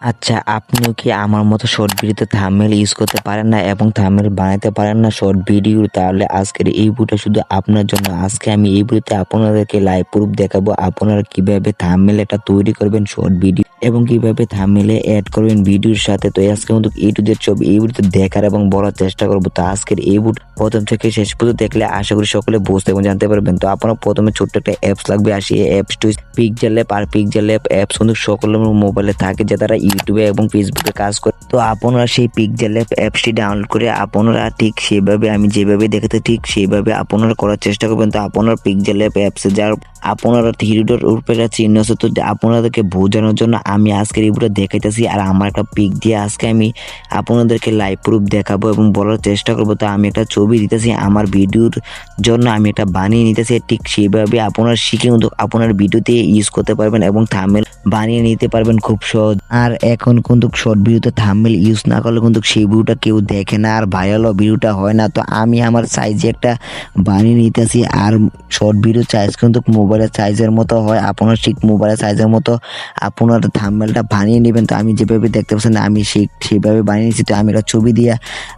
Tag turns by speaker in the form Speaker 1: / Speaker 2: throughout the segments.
Speaker 1: আচ্ছা, আপনিও কি আমার মতো শর্ট ভিডিওতে থাম্বনেল ইউজ করতে পারেন না এবং থাম্বনেল বানাতে পারেন না শর্ট ভিডিও? তাহলে আজকের এই ভিডিওটা শুধু আপনার জন্য। আজকে আমি এই ভিডিওতে আপনাদেরকে লাইভ প্রুফ দেখাবো আপনারা কিভাবে থাম্বনেল একটা তৈরি করবেন শর্ট ভিডিও এবং কিভাবে থাম্বনেলে অ্যাড করবেন ভিডিওর সাথে। তো আজকে কিন্তু A to Z সব এই ভিডিওতে দেখার এবং বলার চেষ্টা করবো। তো আজকের এই ভিডিও প্রথম থেকে শেষ পর্যন্ত দেখলে আশা করি সকলে বুঝতে এবং জানতে পারবেন। তো আপনারা প্রথমে ছোট্ট একটা অ্যাপস লাগবে, আর সেই অ্যাপস টু পিক্সেল ল্যাব। আর পিক্সেল ল্যাব অ্যাপস কিন্তু সকলের মোবাইলে থাকে, যে তারা ইউটিউবে এবং ফেসবুকে কাজ করে। তো আপনারা সেই পিক্সেল ল্যাব অ্যাপসটি ডাউনলোড করে আপনারা ঠিক সেভাবে আমি যেভাবে দেখাতে ঠিক সেইভাবে আপনারা করার চেষ্টা করবেন। তো আপনার পিক্সেল ল্যাব অ্যাপসে যার আপনারা থ্রি ডট উপরে চিহ্ন আছে, তো আপনাদেরকে বোঝানোর জন্য আমি আজকের এই ভিডিও দেখাইতেছি। আর আমার একটা পিক দিয়ে আজকে আমি আপনাদেরকে লাইভ প্রুফ দেখাবো এবং বলার চেষ্টা করবো। তো আমি একটা ছবি দিতেছি আমার ভিডিওর জন্য, আমি একটা বানিয়ে নিতেছি। ঠিক সেইভাবে আপনারা শিখে কিন্তু আপনার ভিডিওতে ইউজ করতে পারবেন এবং থাম্বনেল বানিয়ে নিতে পারবেন খুব সহজ। আর এখন কিন্তু শর্ট ভিডিওতে থাম্বনেল ইউজ না করলে কিন্তু সেই ভিডিওটা কেউ দেখে না আর ভাইরাল ভিডিওটা হয় না। তো আমি আমার সাইজে একটা বানিয়ে নিতেছি। আর শর্ট ভিডিও সাইজ কিন্তু মোবাইলের সাইজের মতো হয়, আপনার ঠিক মোবাইলের সাইজের মতো আপনার থাম্বনেলটা বানিয়ে নেবেন। তো আমি যেভাবে দেখতে পাচ্ছেন আমি সেইভাবে বানিয়ে নিয়েছি। তো আমি একটা ছবি দিয়ে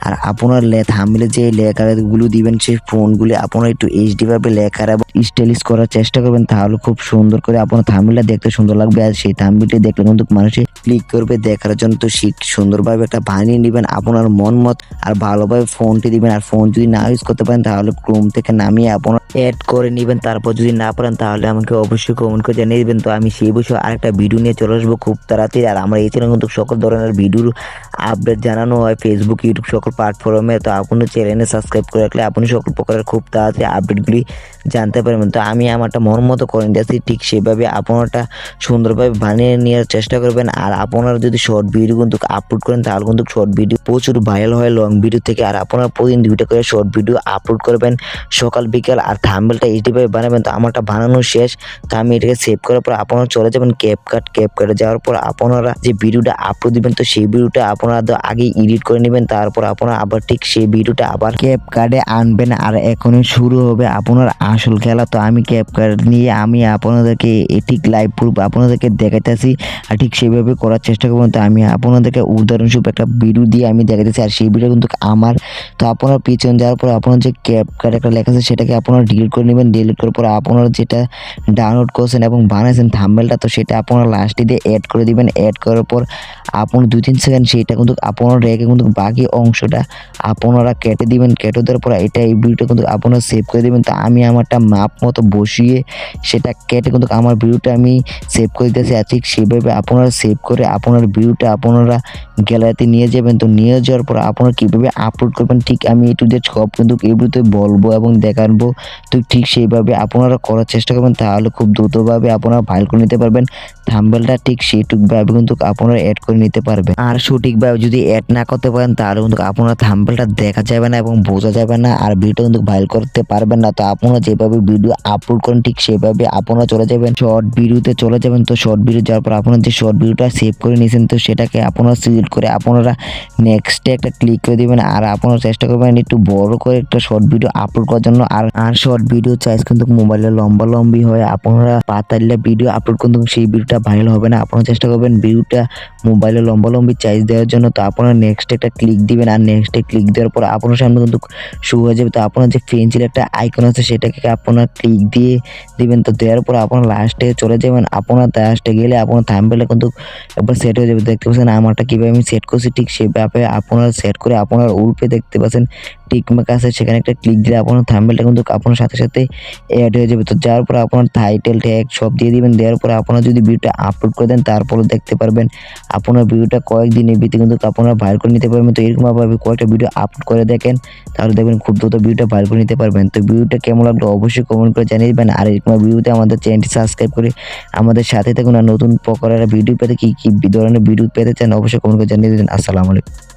Speaker 1: আর আপনার থাম্বনেলে যে লেখাগুলো দিবেন সেই ফোনগুলি আপনারা একটু এইচডি ভাবে লেখার এবং স্টাইলিশ করার চেষ্টা করবেন, তাহলে খুব সুন্দর করে আপনার থাম্বনেলটা দেখতে সুন্দর লাগবে। আর সেই থাম্বনেলটি দেখলে কিন্তু মানুষ ক্লিক করবে দেখার জন্য। তো সুন্দরভাবে একটা বানিয়ে নেবেন আপনার মন মত আর ভালোভাবে ফোনটি দিবেন। আর ফোন যদি না ইউজ করতে পারেন তাহলে ক্রোম থেকে নামিয়ে আপনার অ্যাড করে নেবেন। তারপর যদি না পারেন তাহলে আমাকে অবশ্যই কমেন্ট করে জানিয়ে দেবেন। তো আমি সেই বিষয়ে আরেকটা ভিডিও নিয়ে চলে আসবো খুব তাড়াতাড়ি। আর আমার এই চ্যানেল কিন্তু সকল ধরনের ভিডিওর আপডেট জানানো হয় ফেসবুক, ইউটিউব সকল প্ল্যাটফর্মে। তো আপনি চ্যানেলে সাবস্ক্রাইব করে রাখলে আপনি সকল প্রকারের খুব তাড়াতাড়ি আপডেটগুলি জানতে পারবেন। তো আমি আমারটা মন মতো করে নিতেছি, ঠিক সেভাবে আপনারটা সুন্দরভাবে বানিয়ে নেওয়ার চেষ্টা করবেন। আর আপনারা যদি শর্ট ভিডিও কিন্তু আপলোড করেন তাহলে কিন্তু শর্ট ভিডিও প্রচুর ভাইরাল হয় লং ভিডিও থেকে। আর আপনারা প্রতিদিন 2টা করে শর্ট ভিডিও আপলোড করবেন সকাল বিকাল। আর থাম্বনেলটা এইচডিভাবে বানাবেন। তো আমারটা বানানো শেষ, তো আমি এটাকে সেভ করার পর আপনারা চলে যাবেন ক্যাপকাটে যাওয়ার পর আপনারা যে ভিডিওটা আপলোড দিবেন তো সেই ভিডিওটা আপনারা আগে এডিট করে নেবেন। তারপর আপনারা আবার ঠিক সেই ভিডিওটা আবার ক্যাপকাটে আনবেন। আর এখনই শুরু হবে আপনার আসল খেলা। তো আমি ক্যাপকাট নিয়ে আমি আপনাদেরকে ঠিক লাইভ প্রুফ আপনাদেরকে দেখাইতেছি আর ঠিক সেভাবে করার চেষ্টা করবেন। তো আমি আপনাদেরকে উদাহরণস্বরূপ একটা ভিডিও দিয়ে আমি দেখাইতেছি। আর সেই ভিডিও কিন্তু আমার। তো আপনার পিছনে যাওয়ার পর আপনার যে ক্যাপকাট একটা লেখা আছে সেটাকে আপনারা ডিলিট করে নেবেন। ডিলিট করার পর আপনারা যেটা ডাউনলোড করছেন এবং বানাইছেন থাম্বনেলটা, তো সেটা আপনারা লাস্টে দিয়ে অ্যাড করে দিবেন। অ্যাড করার পর আপনার 2-3 সেকেন্ড সেটা কিন্তু আপনারা রেখে কিন্তু বাকি অংশটা আপনারা কেটে দিবেন। কেটে দেওয়ার পর এই ভিডিওটা কিন্তু আপনারা সেভ করে দিবেন। তো আমি আমারটা মাপ মতো বসিয়ে সেটা কেটে কিন্তু আমার ভিডিওটা আমি সেভ করে দিতেছি। আর ঠিক সেভাবে আপনারা সেভ করে আপনার ভিডিওটা আপনারা গ্যালারিতে নিয়ে যাবেন। তো নিয়ে যাওয়ার পর আপনারা কীভাবে আপলোড করবেন ঠিক আমি A to Z সব কিন্তু এই ভিডিওতে বলবো এবং দেখাবো। তো ঠিক সেইভাবে আপনারা করার চেষ্টা করবেন, তাহলে খুব দ্রুতভাবে আপনারা ফাইল করে নিতে পারবেন। থাম্বনেলটা ঠিক সেইটুকভাবে কিন্তু আপনারা অ্যাড করে নিতে পারবেন। আর সঠিকভাবে যদি অ্যাড না করতে পারেন তাহলে কিন্তু আপনারা থাম্বনেলটা দেখা যাবে না এবং বোঝা যাবে না, আর ভিডিও কিন্তু ভাইরাল করতে পারবেন না। তো আপনারা যেভাবে ভিডিও আপলোড করেন ঠিক সেভাবে আপনারা চলে যাবেন শর্ট ভিডিওতে চলে যাবেন। তো শর্ট ভিডিও যাওয়ার পর আপনারা যে শর্ট ভিডিওটা সেভ করে নিয়েছেন তো সেটাকে আপনারা সিলেক্ট করে আপনারা নেক্সটে একটা ক্লিক করে দিবেন। আর আপনারা চেষ্টা করবেন একটু বড় করে একটা শর্ট ভিডিও আপলোড করার জন্য। আর শর্ট ভিডিও সাইজ কিন্তু মোবাইলে লম্বি হয়, আপনারা পাতাল্লা ভিডিও আপলোড করুন সেই ভিডিওটা ভাইরাল হবে না। আপনারা চেষ্টা করবেন ভিডিওটা মোবাইলে লম্বি সাইজ দেওয়ার জন্য। তো আপনারা নেক্সট একটা ক্লিক দিবেন। আর নেক্সটে ক্লিক দেওয়ার পর আপনার সামনে কিন্তু শুরু হয়ে যাবে। তো আপনার যে পেন্সিল একটা আইকন আছে সেটাকে আপনারা ক্লিক দিয়ে দিবেন। তো দেওয়ার পর আপনারা লাস্টে চলে যাবেন। আপনার লাস্টে গেলে আপনার থাম্বনেলটা কিন্তু একবার সেট হয়ে যাবে। দেখতে পাচ্ছেন আমারটা কীভাবে আমি সেট করছি, ঠিক সেভাবে আপনারা সেট করে আপনার উপরে দেখতে পাচ্ছেন টিকমার্ক আছে, সেখানে একটা ক্লিক দিলে আপনার থাম্বনেলটা কিন্তু আপনার সাথে সাথে অ্যাড হয়ে যাবে। তো যাওয়ার পর আপনার টাইটেল ট্যাগ সব দিয়ে দিবেন। দেওয়ার পর আপনারা যদি ভিডিওটা আপলোড করে দেন তারপরে দেখতে পারবেন আপনার ভিডিওটা কয়েকদিনের ভিতরে কিন্তু আপনারা ভাইরাল করে নিতে পারবেন। তো এরকমভাবে কয়েকটা ভিডিও আপলোড করে দেখেন, তাহলে দেখবেন খুব দ্রুত ভিডিওটা ভাইরাল করে নিতে পারবেন। তো ভিডিওটা কেমন লাগলো অবশ্যই কমেন্ট করে জানিয়ে দেবেন। আর এরকম ভিডিওতে আমাদের চ্যানেলটি সাবস্ক্রাইব করে আমাদের সাথে থাকুন। আর নতুন প্রকারের ভিডিও পেতে কি ধরনের ভিডিও পেতে চান অবশ্যই কমেন্ট করে জানিয়ে দেবেন। আসসালামু আলাইকুম।